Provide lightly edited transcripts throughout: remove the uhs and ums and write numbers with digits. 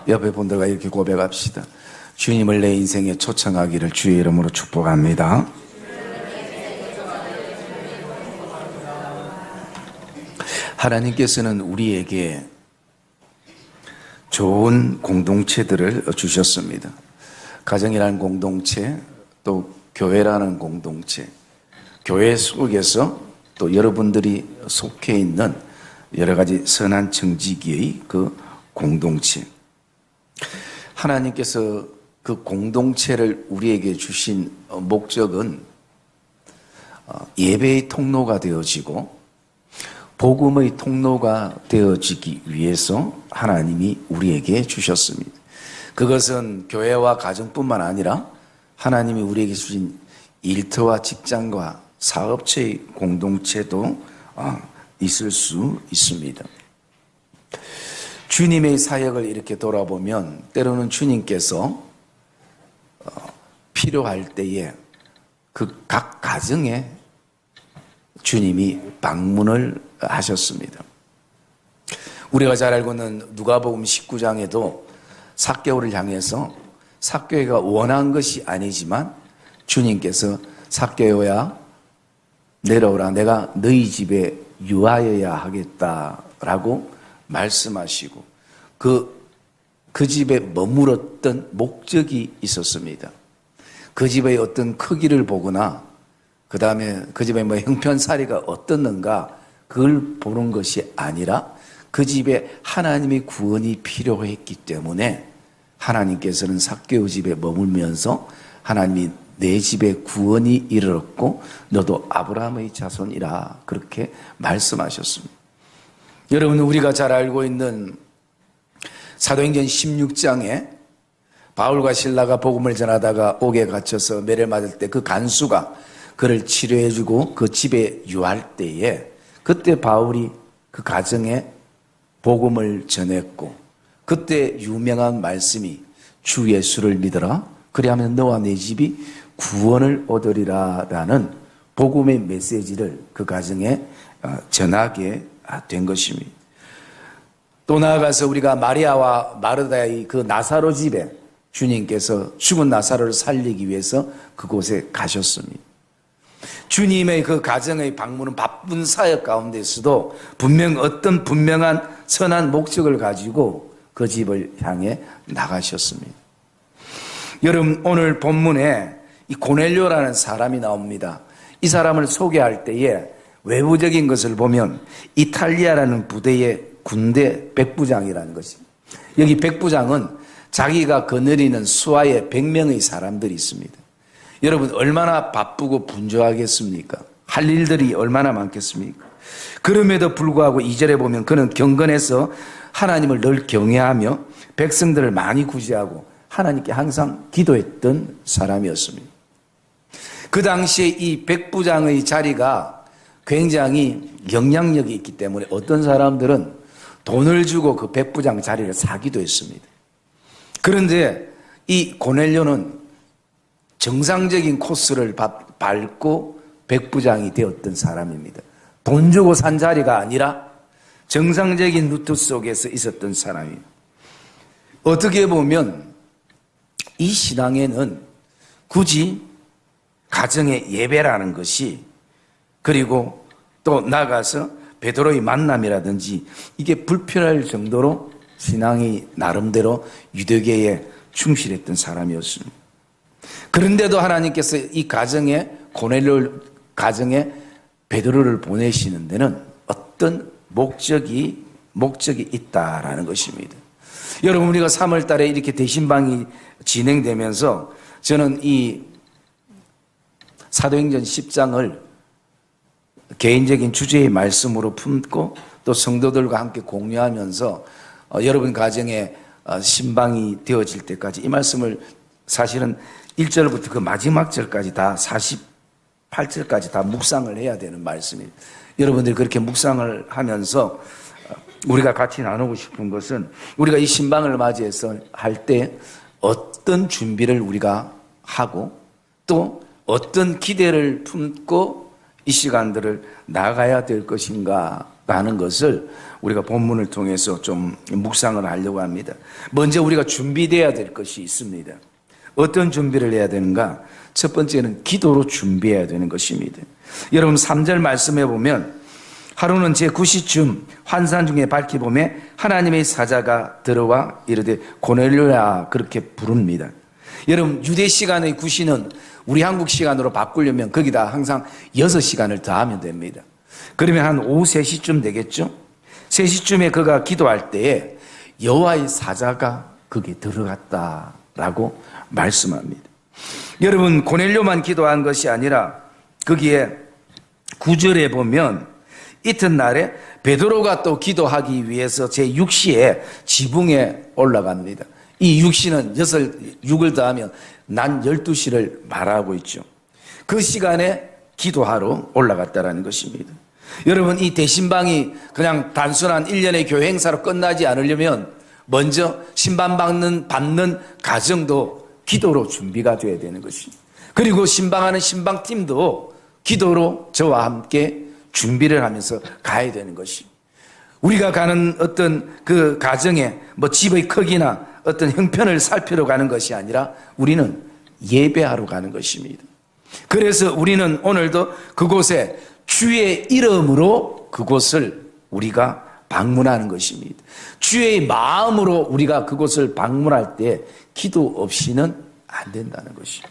옆에 분들과 이렇게 고백합시다. 주님을 내 인생에 초청하기를 주의 이름으로 축복합니다. 하나님께서는 우리에게 좋은 공동체들을 주셨습니다. 가정이라는 공동체, 또 교회라는 공동체, 교회 속에서 또 여러분들이 속해 있는 여러 가지 선한 정직의 그 공동체. 하나님께서 그 공동체를 우리에게 주신 목적은 예배의 통로가 되어지고 복음의 통로가 되어지기 위해서 하나님이 우리에게 주셨습니다. 그것은 교회와 가정뿐만 아니라 하나님이 우리에게 주신 일터와 직장과 사업체의 공동체도 있을 수 있습니다. 주님의 사역을 이렇게 돌아보면 때로는 주님께서 필요할 때에 그 각 가정에 주님이 방문을 하셨습니다. 우리가 잘 알고 있는 누가복음 19장에도 삭개오를 향해서 삭개오가 원한 것이 아니지만 주님께서 삭개오야 내려오라, 내가 너희 집에 유하여야 하겠다라고 말씀하시고 그 집에 머물었던 목적이 있었습니다. 그 집의 어떤 크기를 보거나 그 다음에 그 집에 형편살이가 어떻는가 그걸 보는 것이 아니라 그 집에 하나님의 구원이 필요했기 때문에 하나님께서는 삭개오 집에 머물면서 하나님이 내 집에 구원이 이르렀고 너도 아브라함의 자손이라 그렇게 말씀하셨습니다. 여러분, 우리가 잘 알고 있는 사도행전 16장에 바울과 실라가 복음을 전하다가 옥에 갇혀서 매를 맞을 때 그 간수가 그를 치료해주고 그 집에 유할 때에 그때 바울이 그 가정에 복음을 전했고 그때 유명한 말씀이 주 예수를 믿어라 그리하면 너와 내 집이 구원을 얻으리라 라는 복음의 메시지를 그 가정에 전하게 된 것입니다. 또 나아가서 우리가 마리아와 마르다의 그 나사로 집에 주님께서 죽은 나사로를 살리기 위해서 그곳에 가셨습니다. 주님의 그 가정의 방문은 바쁜 사역 가운데서도 어떤 분명한 선한 목적을 가지고 그 집을 향해 나가셨습니다. 여러분, 오늘 본문에 이 고넬료라는 사람이 나옵니다. 이 사람을 소개할 때에 외부적인 것을 보면 이탈리아라는 부대의 군대 백부장이라는 것입니다. 여기 백부장은 자기가 거느리는 수하에 100명의 사람들이 있습니다. 여러분, 얼마나 바쁘고 분주하겠습니까? 할 일들이 얼마나 많겠습니까? 그럼에도 불구하고 2절에 보면 그는 경건해서 하나님을 늘 경외하며 백성들을 많이 구제하고 하나님께 항상 기도했던 사람이었습니다. 그 당시에 이 백부장의 자리가 굉장히 영향력이 있기 때문에 어떤 사람들은 돈을 주고 그 백부장 자리를 사기도 했습니다. 그런데 이 고넬료는 정상적인 코스를 밟고 백부장이 되었던 사람입니다. 돈 주고 산 자리가 아니라 정상적인 루트 속에서 있었던 사람입니다. 어떻게 보면 이 신앙에는 굳이 가정의 예배라는 것이 그리고 또 나가서 베드로의 만남이라든지 이게 불필요할 정도로 신앙이 나름대로 유대계에 충실했던 사람이었습니다. 그런데도 하나님께서 이 가정에 고넬료 가정에 베드로를 보내시는 데는 어떤 목적이 있다라는 것입니다. 여러분, 우리가 3월 달에 이렇게 대신방이 진행되면서 저는 이 사도행전 10장을 개인적인 주제의 말씀으로 품고 또 성도들과 함께 공유하면서 여러분 가정에 신방이 되어질 때까지 이 말씀을 사실은 1절부터 그 마지막 절까지 다 48절까지 다 묵상을 해야 되는 말씀입니다. 여러분들이 그렇게 묵상을 하면서 우리가 같이 나누고 싶은 것은 우리가 이 신방을 맞이해서 할 때 어떤 준비를 우리가 하고 또 어떤 기대를 품고 이 시간들을 나가야 될 것인가 라는 것을 우리가 본문을 통해서 좀 묵상을 하려고 합니다. 먼저 우리가 준비되어야 될 것이 있습니다. 어떤 준비를 해야 되는가? 첫 번째는 기도로 준비해야 되는 것입니다. 여러분 3절 말씀해 보면 하루는 제9시쯤 환상 중에 밝히 보매 하나님의 사자가 들어와 이르되 고넬료야 그렇게 부릅니다. 여러분 유대 시간의 9시는 우리 한국 시간으로 바꾸려면 거기다 항상 6시간을 더하면 됩니다. 그러면 한 오후 3시쯤 되겠죠? 3시쯤에 그가 기도할 때에 여호와의 사자가 거기에 들어갔다라고 말씀합니다. 여러분 고넬료만 기도한 것이 아니라 거기에 9절에 보면 이튿날에 베드로가 또 기도하기 위해서 제6시에 지붕에 올라갑니다. 이 6시는 6을 더하면 난 12시를 말하고 있죠. 그 시간에 기도하러 올라갔다라는 것입니다. 여러분 이 대신방이 그냥 단순한 1년의 교회 행사로 끝나지 않으려면 먼저 신방 받는 가정도 기도로 준비가 되어야 되는 것입니다. 그리고 신방하는 신방팀도 기도로 저와 함께 준비를 하면서 가야 되는 것입니다. 우리가 가는 어떤 그 가정에 뭐 집의 크기나 어떤 형편을 살피러 가는 것이 아니라 우리는 예배하러 가는 것입니다. 그래서 우리는 오늘도 그곳에 주의 이름으로 그곳을 우리가 방문하는 것입니다. 주의 마음으로 우리가 그곳을 방문할 때 기도 없이는 안 된다는 것입니다.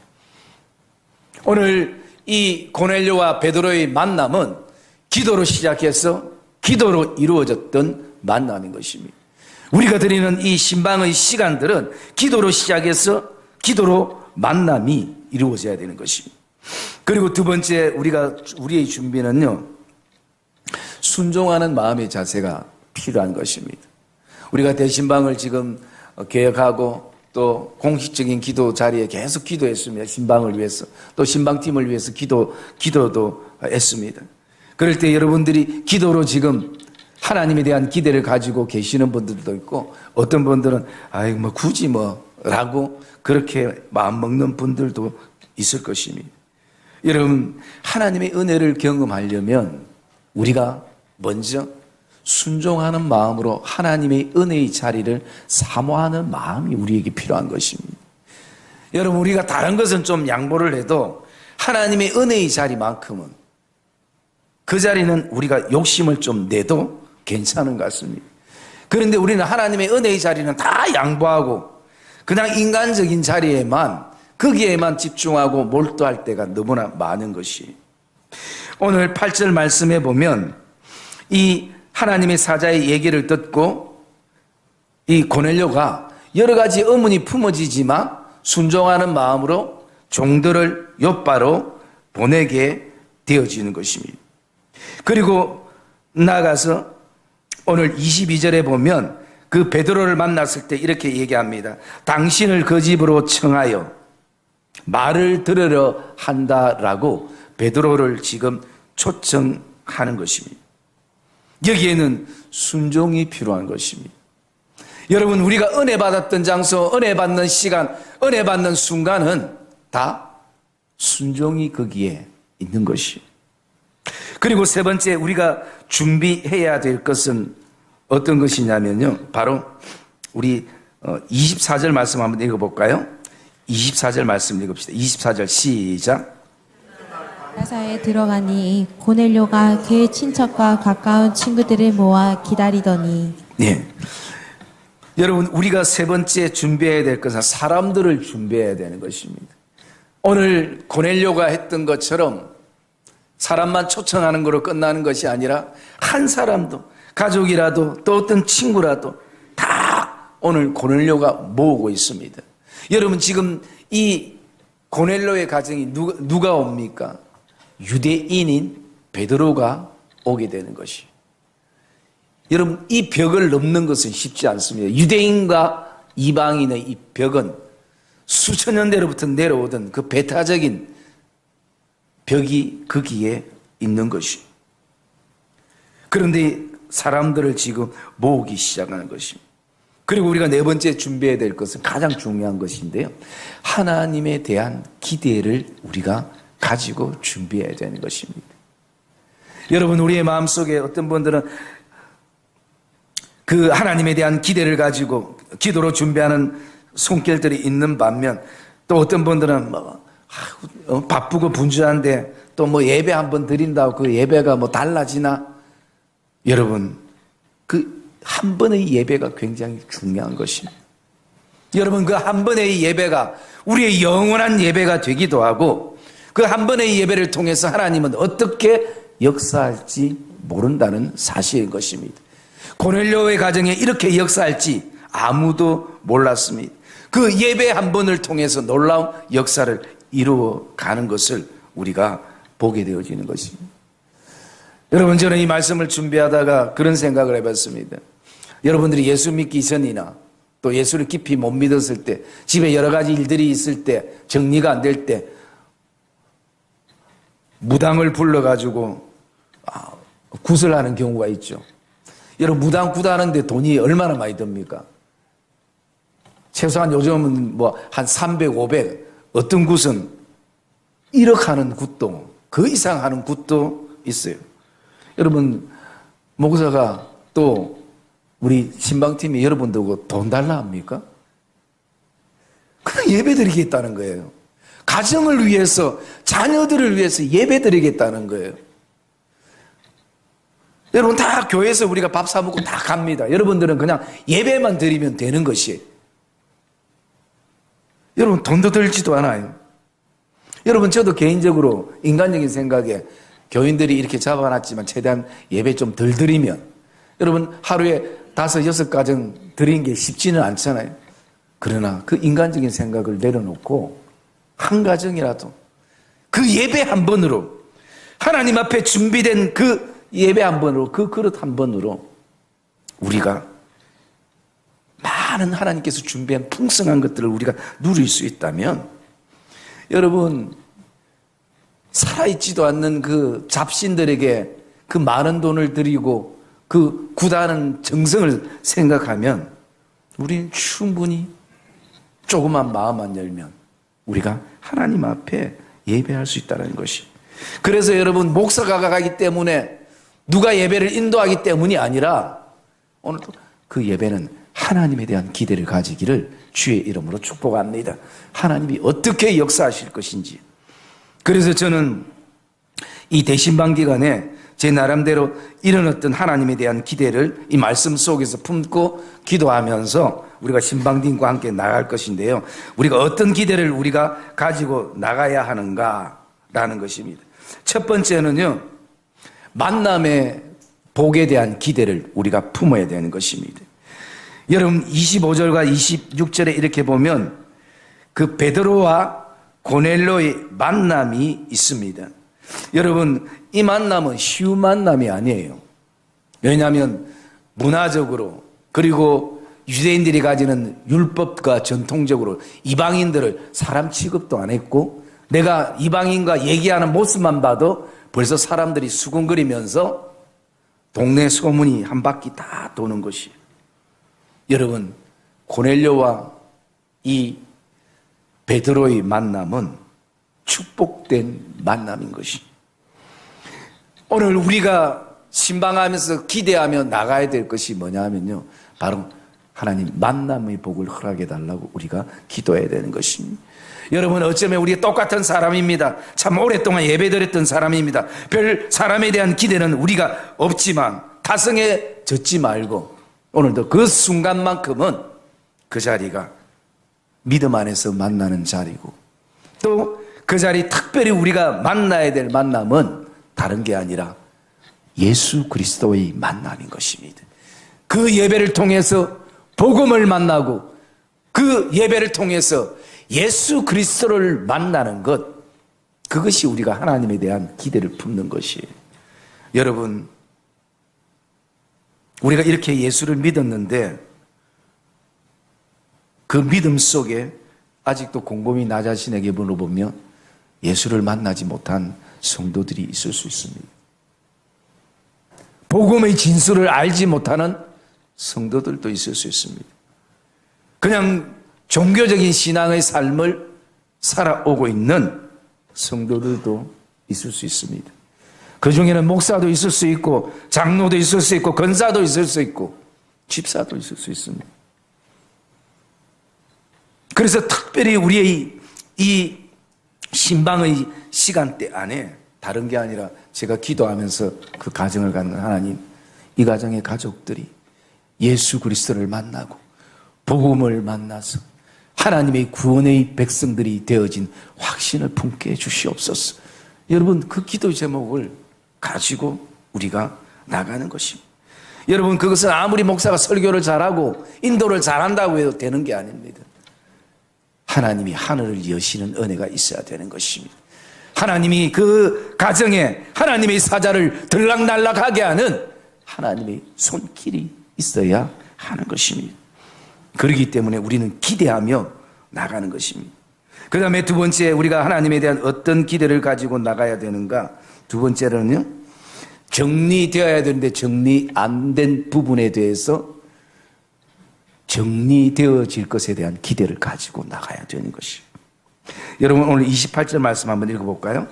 오늘 이 고넬료와 베드로의 만남은 기도로 시작해서 기도로 이루어졌던 만남인 것입니다. 우리가 드리는 이 신방의 시간들은 기도로 시작해서 기도로 만남이 이루어져야 되는 것입니다. 그리고 두 번째 우리의 준비는요, 순종하는 마음의 자세가 필요한 것입니다. 우리가 대신방을 지금 개혁하고 또 공식적인 기도 자리에 계속 기도했습니다. 신방을 위해서 또 신방팀을 위해서 기도도 했습니다. 그럴 때 여러분들이 기도로 지금 하나님에 대한 기대를 가지고 계시는 분들도 있고 어떤 분들은 뭐 굳이 라고 그렇게 마음 먹는 분들도 있을 것입니다. 여러분 하나님의 은혜를 경험하려면 우리가 먼저 순종하는 마음으로 하나님의 은혜의 자리를 사모하는 마음이 우리에게 필요한 것입니다. 여러분 우리가 다른 것은 좀 양보를 해도 하나님의 은혜의 자리만큼은 그 자리는 우리가 욕심을 좀 내도 괜찮은 것 같습니다. 그런데 우리는 하나님의 은혜의 자리는 다 양보하고 그냥 인간적인 자리에만 거기에만 집중하고 몰두할 때가 너무나 많은 것이 오늘 8절 말씀해 보면 이 하나님의 사자의 얘기를 듣고 이 고넬료가 여러 가지 의문이 품어지지만 순종하는 마음으로 종들을 욥바로 보내게 되어지는 것입니다. 그리고 나아가서 오늘 22절에 보면 그 베드로를 만났을 때 이렇게 얘기합니다. 당신을 그 집으로 청하여 말을 들으려 한다라고 베드로를 지금 초청하는 것입니다. 여기에는 순종이 필요한 것입니다. 여러분 우리가 은혜 받았던 장소, 은혜 받는 시간, 은혜 받는 순간은 다 순종이 거기에 있는 것이에요. 그리고 세 번째 우리가 준비해야 될 것은 어떤 것이냐면요, 바로 우리 24절 말씀 한번 읽어볼까요? 24절 말씀 읽읍시다. 24절 시작. 가사에 들어가니 고넬료가 그의 친척과 가까운 친구들을 모아 기다리더니. 네. 여러분 우리가 세 번째 준비해야 될 것은 사람들을 준비해야 되는 것입니다. 오늘 고넬료가 했던 것처럼 사람만 초청하는 거로 끝나는 것이 아니라 한 사람도 가족이라도 또 어떤 친구라도 다 오늘 고넬료가 모으고 있습니다. 여러분 지금 이 고넬료의 가정이 누가 옵니까? 유대인인 베드로가 오게 되는 것이. 여러분 이 벽을 넘는 것은 쉽지 않습니다. 유대인과 이방인의 이 벽은 수천 년대로부터 내려오던 그 배타적인 벽이 거기에 있는 것이. 그런데 사람들을 지금 모으기 시작하는 것입니다. 그리고 우리가 네 번째 준비해야 될 것은 가장 중요한 것인데요, 하나님에 대한 기대를 우리가 가지고 준비해야 되는 것입니다. 여러분 우리의 마음속에 어떤 분들은 그 하나님에 대한 기대를 가지고 기도로 준비하는 손길들이 있는 반면 또 어떤 분들은 바쁘고 분주한데 또 뭐 예배 한번 드린다고 그 예배가 뭐 달라지나? 여러분, 그 한 번의 예배가 굉장히 중요한 것입니다. 여러분, 그 한 번의 예배가 우리의 영원한 예배가 되기도 하고 그 한 번의 예배를 통해서 하나님은 어떻게 역사할지 모른다는 사실인 것입니다. 고넬료의 가정에 이렇게 역사할지 아무도 몰랐습니다. 그 예배 한 번을 통해서 놀라운 역사를 이루어가는 것을 우리가 보게 되어지는 것입니다. 여러분, 저는 이 말씀을 준비하다가 그런 생각을 해봤습니다. 여러분들이 예수 믿기 전이나 또 예수를 깊이 못 믿었을 때, 집에 여러 가지 일들이 있을 때, 정리가 안 될 때 무당을 불러가지고 굿을 하는 경우가 있죠. 여러분, 무당 굿하는데 돈이 얼마나 많이 듭니까? 최소한 요즘은 뭐 한 300, 500, 어떤 굿은 1억 하는 굿도, 그 이상 하는 굿도 있어요. 여러분, 목사가 또 우리 신방팀이 여러분들고 돈 달라 합니까? 그냥 예배 드리겠다는 거예요. 가정을 위해서, 자녀들을 위해서 예배 드리겠다는 거예요. 여러분, 다 교회에서 우리가 밥 사먹고 다 갑니다. 여러분들은 그냥 예배만 드리면 되는 것이에요. 여러분, 돈도 들지도 않아요. 여러분, 저도 개인적으로 인간적인 생각에 교인들이 이렇게 잡아놨지만 최대한 예배 좀 덜 드리면, 여러분, 하루에 5, 6가정 드리는 게 쉽지는 않잖아요. 그러나 그 인간적인 생각을 내려놓고 한 가정이라도 그 예배 한 번으로, 하나님 앞에 준비된 그 예배 한 번으로, 그 그릇 한 번으로 우리가 많은 하나님께서 준비한 풍성한 것들을 우리가 누릴 수 있다면, 여러분, 살아있지도 않는 그 잡신들에게 그 많은 돈을 드리고 그 구다는 정성을 생각하면 우리는 충분히 조그만 마음만 열면 우리가 하나님 앞에 예배할 수 있다는 것이. 그래서 여러분, 목사가 가기 때문에, 누가 예배를 인도하기 때문이 아니라 오늘도 그 예배는 하나님에 대한 기대를 가지기를 주의 이름으로 축복합니다. 하나님이 어떻게 역사하실 것인지. 그래서 저는 이 대신방 기간에 제 나름대로 이런 어떤 하나님에 대한 기대를 이 말씀 속에서 품고 기도하면서 우리가 신방팀과 함께 나갈 것인데요. 우리가 어떤 기대를 우리가 가지고 나가야 하는가라는 것입니다. 첫 번째는요, 만남의 복에 대한 기대를 우리가 품어야 되는 것입니다. 여러분, 25절과 26절에 이렇게 보면 그 베드로와 고넬료의 만남이 있습니다. 여러분, 이 만남은 쉬운 만남이 아니에요. 왜냐하면 문화적으로, 그리고 유대인들이 가지는 율법과 전통적으로 이방인들을 사람 취급도 안 했고, 내가 이방인과 얘기하는 모습만 봐도 벌써 사람들이 수군거리면서 동네 소문이 한 바퀴 다 도는 것이에요. 여러분, 고넬료와 이 베드로의 만남은 축복된 만남인 것이. 오늘 우리가 신방하면서 기대하며 나가야 될 것이 뭐냐 하면요, 바로 하나님 만남의 복을 허락해 달라고 우리가 기도해야 되는 것입니다. 여러분, 어쩌면 우리가 똑같은 사람입니다. 참 오랫동안 예배드렸던 사람입니다. 별 사람에 대한 기대는 우리가 없지만 타성해졌지 말고 오늘도 그 순간만큼은 그 자리가 믿음 안에서 만나는 자리고, 또 그 자리 특별히 우리가 만나야 될 만남은 다른 게 아니라 예수 그리스도의 만남인 것입니다. 그 예배를 통해서 복음을 만나고 그 예배를 통해서 예수 그리스도를 만나는 것, 그것이 우리가 하나님에 대한 기대를 품는 것이에요. 여러분, 우리가 이렇게 예수를 믿었는데 그 믿음 속에 아직도 곰곰이 나 자신에게 물어보면 예수를 만나지 못한 성도들이 있을 수 있습니다. 복음의 진수를 알지 못하는 성도들도 있을 수 있습니다. 그냥 종교적인 신앙의 삶을 살아오고 있는 성도들도 있을 수 있습니다. 그 중에는 목사도 있을 수 있고 장로도 있을 수 있고 권사도 있을 수 있고 집사도 있을 수 있습니다. 그래서 특별히 우리의 이 신방의 시간대 안에 다른 게 아니라 제가 기도하면서 그 가정을 갖는 하나님, 이 가정의 가족들이 예수 그리스도를 만나고 복음을 만나서 하나님의 구원의 백성들이 되어진 확신을 품게 해주시옵소서. 여러분, 그 기도 제목을 가지고 우리가 나가는 것입니다. 여러분, 그것은 아무리 목사가 설교를 잘하고 인도를 잘한다고 해도 되는 게 아닙니다. 하나님이 하늘을 여시는 은혜가 있어야 되는 것입니다. 하나님이 그 가정에 하나님의 사자를 들락날락하게 하는 하나님의 손길이 있어야 하는 것입니다. 그렇기 때문에 우리는 기대하며 나가는 것입니다. 그 다음에 두 번째, 우리가 하나님에 대한 어떤 기대를 가지고 나가야 되는가? 두 번째로는요, 정리되어야 되는데 정리 안 된 부분에 대해서 정리되어질 것에 대한 기대를 가지고 나가야 되는 것이에요. 여러분, 오늘 28절 말씀 한번 읽어볼까요?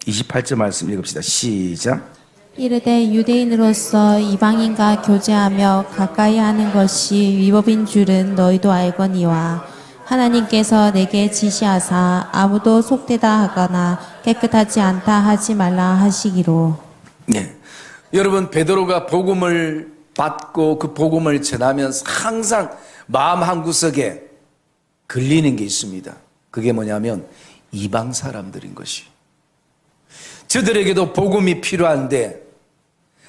28절 말씀 읽읍시다. 시작. 이르되 유대인으로서 이방인과 교제하며 가까이 하는 것이 위법인 줄은 너희도 알거니와 하나님께서 내게 지시하사 아무도 속되다 하거나 깨끗하지 않다 하지 말라 하시기로. 네. 여러분, 베드로가 복음을 받고 그 복음을 전하면서 항상 마음 한구석에 걸리는 게 있습니다. 그게 뭐냐면 이방 사람들인 것이. 저들에게도 복음이 필요한데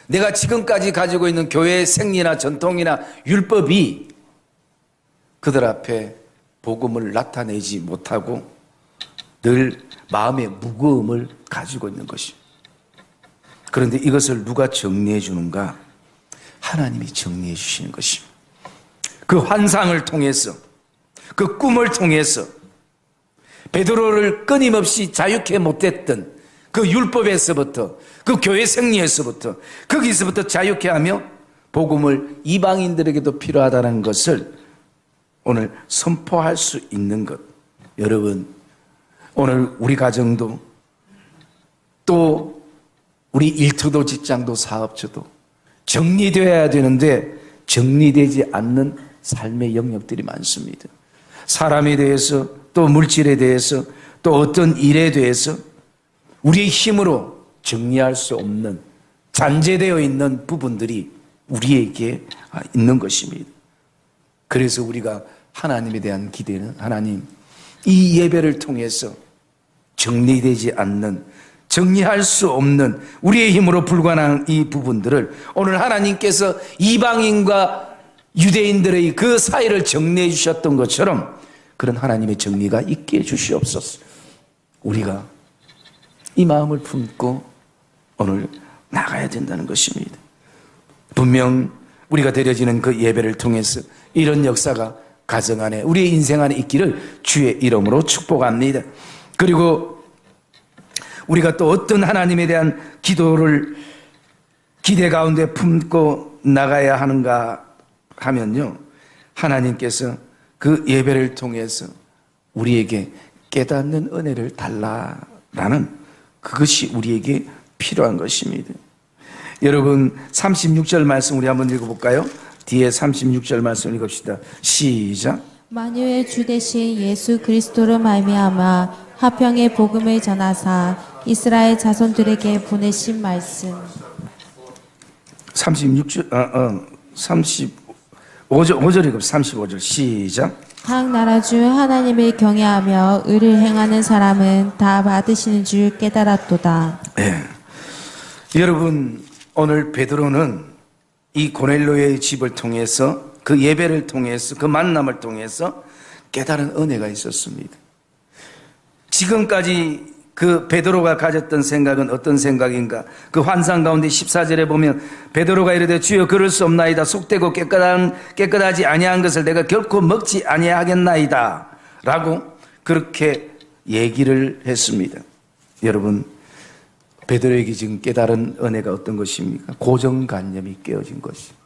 내가 지금까지 가지고 있는 교회의 생리나 전통이나 율법이 그들 앞에 복음을 나타내지 못하고 늘 마음의 무거움을 가지고 있는 것이. 그런데 이것을 누가 정리해 주는가? 하나님이 정리해 주시는 것입니다. 그 환상을 통해서, 그 꿈을 통해서 베드로를 끊임없이 자유케 못했던 그 율법에서부터, 그 교회 생리에서부터, 거기서부터 자유케 하며 복음을 이방인들에게도 필요하다는 것을 오늘 선포할 수 있는 것. 여러분, 오늘 우리 가정도 또 우리 일터도 직장도 사업처도 정리되어야 되는데 정리되지 않는 삶의 영역들이 많습니다. 사람에 대해서, 또 물질에 대해서, 또 어떤 일에 대해서 우리의 힘으로 정리할 수 없는 잔재되어 있는 부분들이 우리에게 있는 것입니다. 그래서 우리가 하나님에 대한 기대는, 하나님, 이 예배를 통해서 정리되지 않는, 정리할 수 없는 우리의 힘으로 불가능한 이 부분들을 오늘 하나님께서 이방인과 유대인들의 그 사이를 정리해 주셨던 것처럼 그런 하나님의 정리가 있게 해주시옵소서. 우리가 이 마음을 품고 오늘 나가야 된다는 것입니다. 분명 우리가 드려지는 그 예배를 통해서 이런 역사가 가정 안에, 우리의 인생 안에 있기를 주의 이름으로 축복합니다. 그리고 우리가 또 어떤 하나님에 대한 기도를 기대 가운데 품고 나가야 하는가 하면요, 하나님께서 그 예배를 통해서 우리에게 깨닫는 은혜를 달라라는 그것이 우리에게 필요한 것입니다. 여러분, 36절 말씀 우리 한번 읽어볼까요? 뒤에 36절 말씀 읽읍시다. 시작. 만유의 주 대신 예수 그리스도로 말미암아 화평의 복음을 전하사 이스라엘 자손들에게 보내신 말씀. 36절, 35절 읽읍시다. 35절 시작. 각 나라 중 하나님을 경외하며 의를 행하는 사람은 다 받으시는 줄 깨달았도다. 네. 여러분, 오늘 베드로는 이 고넬료의 집을 통해서, 그 예배를 통해서, 그 만남을 통해서 깨달은 은혜가 있었습니다. 지금까지 그 베드로가 가졌던 생각은 어떤 생각인가? 그 환상 가운데 14절에 보면 베드로가 이르되 주여 그럴 수 없나이다. 속되고 깨끗하지 아니한 것을 내가 결코 먹지 아니하겠나이다 라고 그렇게 얘기를 했습니다. 여러분, 베드로에게 지금 깨달은 은혜가 어떤 것입니까? 고정관념이 깨어진 것입니다.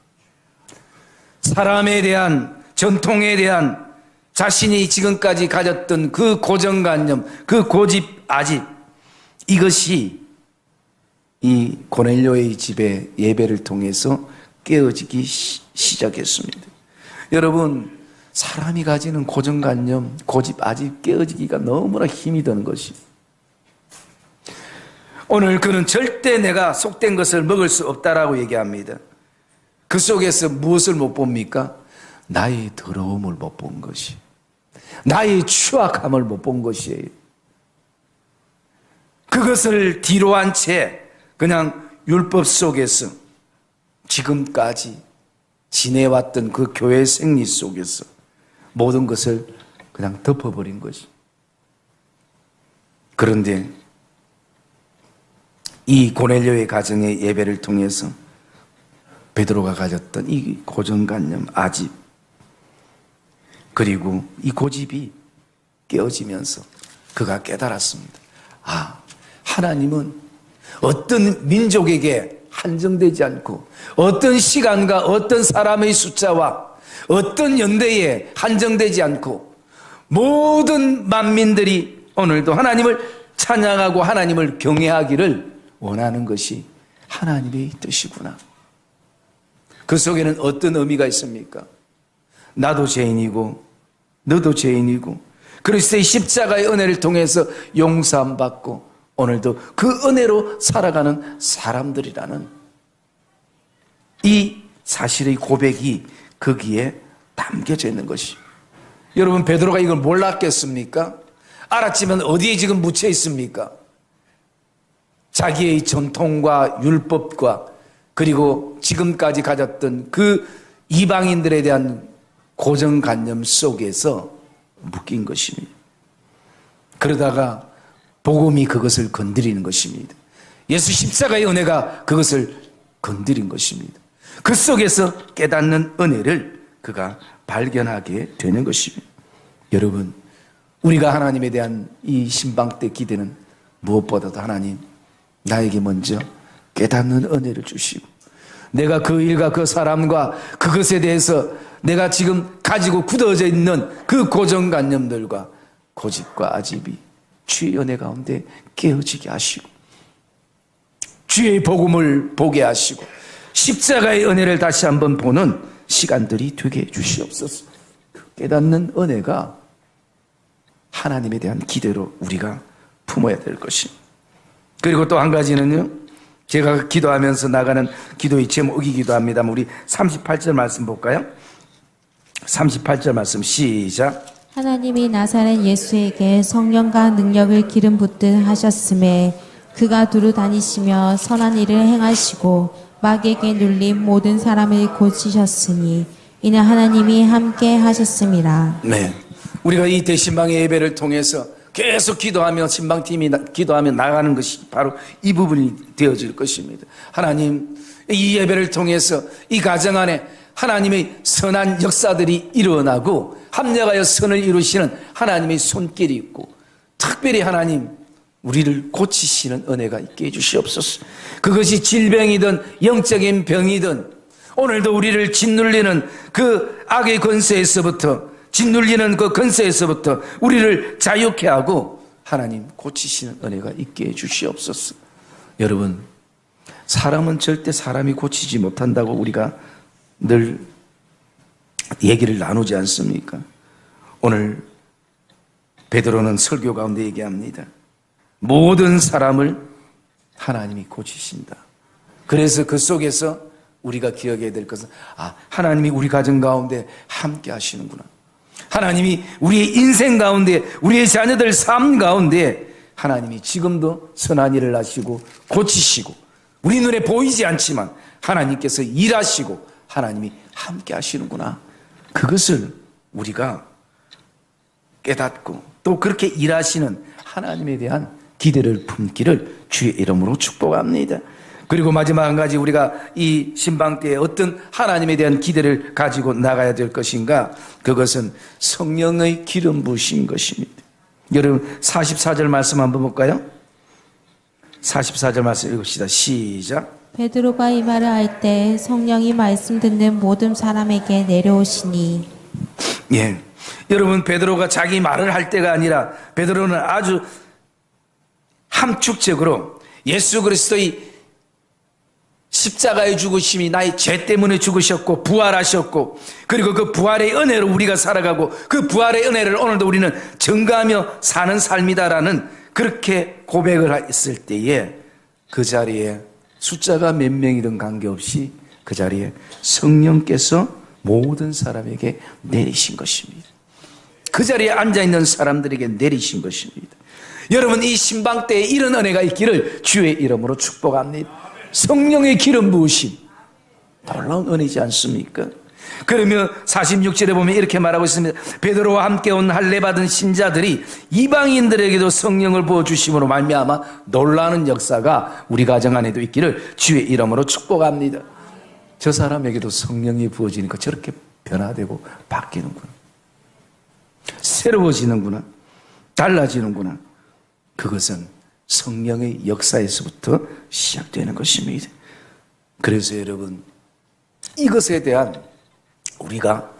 사람에 대한, 전통에 대한 자신이 지금까지 가졌던 그 고정관념, 그 고집, 아집, 이것이 이 고넬료의 집의 예배를 통해서 깨어지기 시작했습니다. 여러분, 사람이 가지는 고정관념, 고집 아직 깨어지기가 너무나 힘이 드는 것이, 오늘 그는 절대 내가 속된 것을 먹을 수 없다라고 얘기합니다. 그 속에서 무엇을 못 봅니까? 나의 더러움을 못 본 것이, 나의 추악함을 못 본 것이에요. 그것을 뒤로 한 채 그냥 율법 속에서 지금까지 지내왔던 그 교회 생리 속에서 모든 것을 그냥 덮어버린 것이. 그런데 이 고넬료의 가정의 예배를 통해서 베드로가 가졌던 이 고정관념, 아집, 그리고 이 고집이 깨어지면서 그가 깨달았습니다. 아, 하나님은 어떤 민족에게 한정되지 않고 어떤 시간과 어떤 사람의 숫자와 어떤 연대에 한정되지 않고 모든 만민들이 오늘도 하나님을 찬양하고 하나님을 경외하기를 원하는 것이 하나님의 뜻이구나. 그 속에는 어떤 의미가 있습니까? 나도 죄인이고 너도 죄인이고 그리스도의 십자가의 은혜를 통해서 용서함 받고 오늘도 그 은혜로 살아가는 사람들이라는 이 사실의 고백이 거기에 담겨져 있는 것이. 여러분, 베드로가 이걸 몰랐겠습니까? 알았지만 어디에 지금 묻혀 있습니까? 자기의 전통과 율법과 그리고 지금까지 가졌던 그 이방인들에 대한 고정관념 속에서 묶인 것입니다. 그러다가 복음이 그것을 건드리는 것입니다. 예수 십자가의 은혜가 그것을 건드린 것입니다. 그 속에서 깨닫는 은혜를 그가 발견하게 되는 것입니다. 여러분, 우리가 하나님에 대한 이 신방 때 기대는 무엇보다도 하나님, 나에게 먼저 깨닫는 은혜를 주시고 내가 그 일과 그 사람과 그것에 대해서 내가 지금 가지고 굳어져 있는 그 고정관념들과 고집과 아집이 주의 은혜 가운데 깨어지게 하시고 주의 복음을 보게 하시고 십자가의 은혜를 다시 한번 보는 시간들이 되게 해주시옵소서. 그 깨닫는 은혜가 하나님에 대한 기대로 우리가 품어야 될 것입니다. 그리고 또 한 가지는요, 제가 기도하면서 나가는 기도의 제목이기도 합니다만 우리 38절 말씀 볼까요? 38절 말씀 시작. 하나님이 나사렛 예수에게 성령과 능력을 기름 붓듯 하셨음에 그가 두루 다니시며 선한 일을 행하시고 마귀에게 눌린 모든 사람을 고치셨으니 이는 하나님이 함께 하셨습니다. 네, 우리가 이 대신방의 예배를 통해서 계속 기도하며 신방팀이 기도하며 나가는 것이 바로 이 부분이 되어질 것입니다. 하나님, 이 예배를 통해서 이 가정 안에 하나님의 선한 역사들이 일어나고 합력하여 선을 이루시는 하나님의 손길이 있고 특별히 하나님 우리를 고치시는 은혜가 있게 해주시옵소서. 그것이 질병이든 영적인 병이든 오늘도 우리를 짓눌리는 그 악의 권세에서부터 짓눌리는 그 권세에서부터 우리를 자유케 하고 하나님 고치시는 은혜가 있게 해주시옵소서. 여러분, 사람은 절대 사람이 고치지 못한다고 우리가 늘 얘기를 나누지 않습니까? 오늘 베드로는 설교 가운데 얘기합니다. 모든 사람을 하나님이 고치신다. 그래서 그 속에서 우리가 기억해야 될 것은 하나님이 우리 가정 가운데 함께 하시는구나. 하나님이 우리의 인생 가운데 우리의 자녀들 삶 가운데 하나님이 지금도 선한 일을 하시고 고치시고 우리 눈에 보이지 않지만 하나님께서 일하시고 하나님이 함께 하시는구나. 그것을 우리가 깨닫고 또 그렇게 일하시는 하나님에 대한 기대를 품기를 주의 이름으로 축복합니다. 그리고 마지막 한 가지 우리가 이 신방 때에 어떤 하나님에 대한 기대를 가지고 나가야 될 것인가? 그것은 성령의 기름 부으신 것입니다. 여러분 44절 말씀 한번 볼까요? 44절 말씀 읽읍시다. 시작. 베드로가 이 말을 할 때 성령이 말씀 듣는 모든 사람에게 내려오시니. 예, 여러분 베드로가 자기 말을 할 때가 아니라 베드로는 아주 함축적으로 예수 그리스도의 십자가의 죽으심이 나의 죄 때문에 죽으셨고 부활하셨고, 그리고 그 부활의 은혜로 우리가 살아가고 그 부활의 은혜를 오늘도 우리는 증거하며 사는 삶이다라는 그렇게 고백을 했을 때에 그 자리에 숫자가 몇 명이든 관계없이 그 자리에 성령께서 모든 사람에게 내리신 것입니다. 그 자리에 앉아있는 사람들에게 내리신 것입니다. 여러분, 이 신방 때에 이런 은혜가 있기를 주의 이름으로 축복합니다. 성령의 기름 부으심, 놀라운 은혜지 않습니까? 그러면 46절에 보면 이렇게 말하고 있습니다. 베드로와 함께 온 할례 받은 신자들이 이방인들에게도 성령을 부어주심으로 말미암아 놀라는 역사가 우리 가정 안에도 있기를 주의 이름으로 축복합니다. 저 사람에게도 성령이 부어지니까 저렇게 변화되고 바뀌는구나, 새로워지는구나, 달라지는구나. 그것은 성령의 역사에서부터 시작되는 것입니다. 그래서 여러분, 이것에 대한 우리가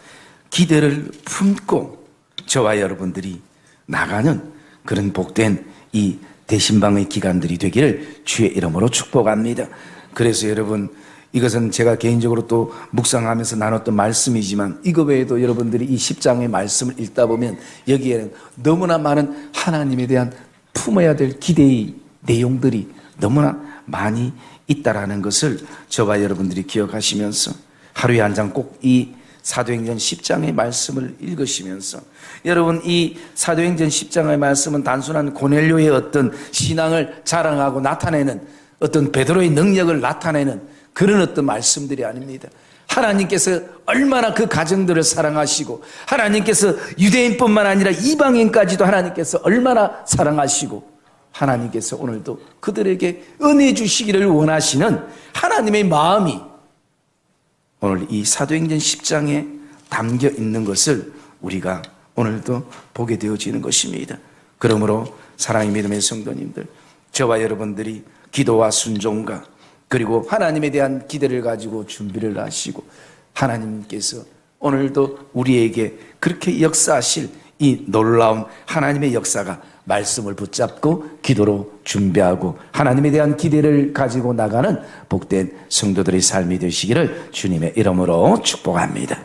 기대를 품고 저와 여러분들이 나가는 그런 복된 이 대신방의 기간들이 되기를 주의 이름으로 축복합니다. 그래서 여러분, 이것은 제가 개인적으로 또 묵상하면서 나눴던 말씀이지만 이거 외에도 여러분들이 이 10장의 말씀을 읽다 보면 여기에는 너무나 많은 하나님에 대한 품어야 될 기대의 내용들이 너무나 많이 있다라는 것을 저와 여러분들이 기억하시면서 하루에 한 장 꼭 이 사도행전 10장의 말씀을 읽으시면서, 여러분, 이 사도행전 10장의 말씀은 단순한 고넬료의 어떤 신앙을 자랑하고 나타내는 어떤 베드로의 능력을 나타내는 그런 어떤 말씀들이 아닙니다. 하나님께서 얼마나 그 가정들을 사랑하시고, 하나님께서 유대인뿐만 아니라 이방인까지도 하나님께서 얼마나 사랑하시고, 하나님께서 오늘도 그들에게 은혜 주시기를 원하시는 하나님의 마음이 오늘 이 사도행전 10장에 담겨 있는 것을 우리가 오늘도 보게 되어지는 것입니다. 그러므로 사랑의 믿음의 성도님들, 저와 여러분들이 기도와 순종과 그리고 하나님에 대한 기대를 가지고 준비를 하시고, 하나님께서 오늘도 우리에게 그렇게 역사하실 이 놀라운 하나님의 역사가 말씀을 붙잡고 기도로 준비하고 하나님에 대한 기대를 가지고 나가는 복된 성도들의 삶이 되시기를 주님의 이름으로 축복합니다.